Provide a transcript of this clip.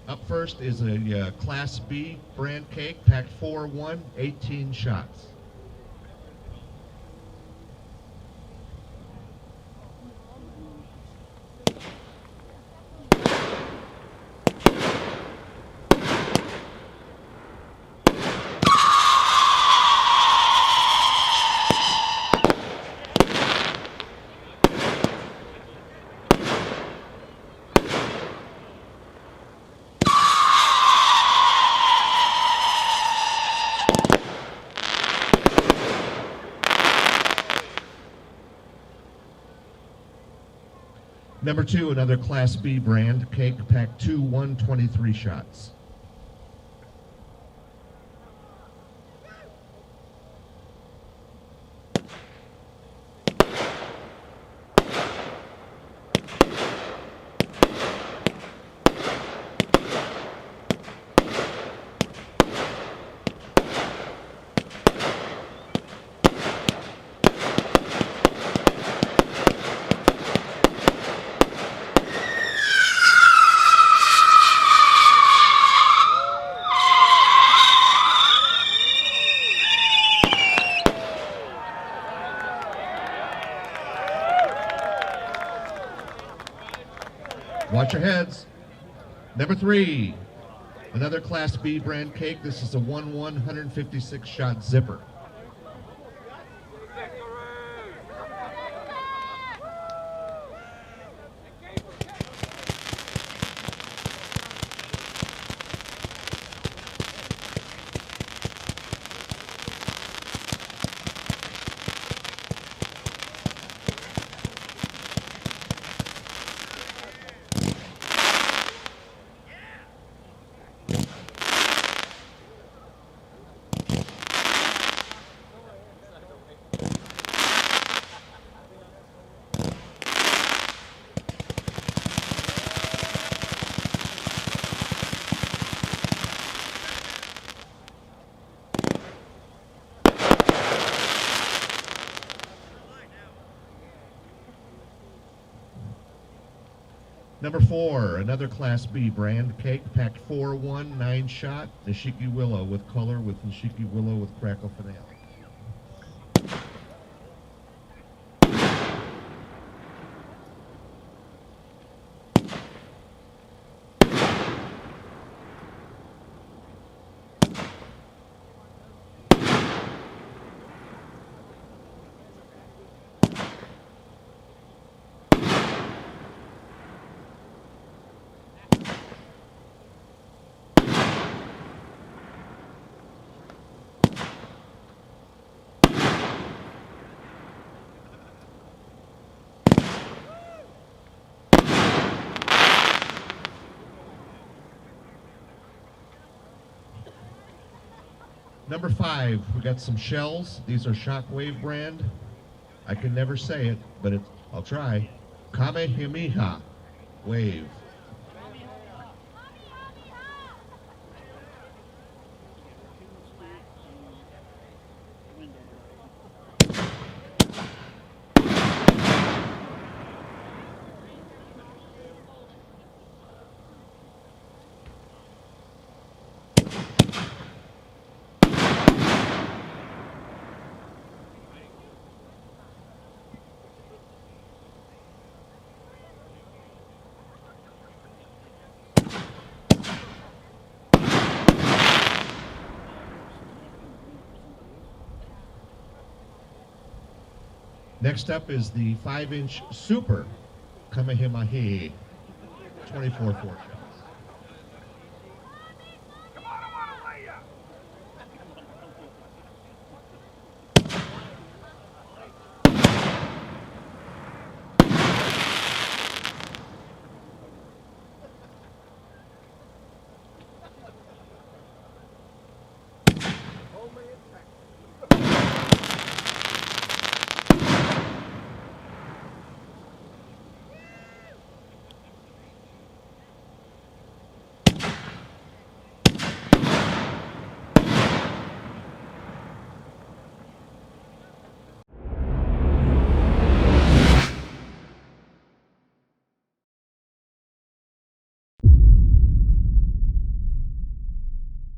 Up first is a Class B brand cake, pack 4-1, 18 shots. Number 2, another Class B brand cake, pack 2-1, 23 shots. Watch your heads. Number 3, another Class B brand cake. This is a 1-1, 156 shot zipper. Number 4, another Class B brand cake, packed 4-1, 9 shot, Nishiki Willow with color with Nishiki Willow with Crackle finale. Number 5, we got some shells. These are Shockwave brand. I can never say it, but I'll try. Kamehameha wave. Next up is the 5-inch Super Kamehameha 24-4 shot.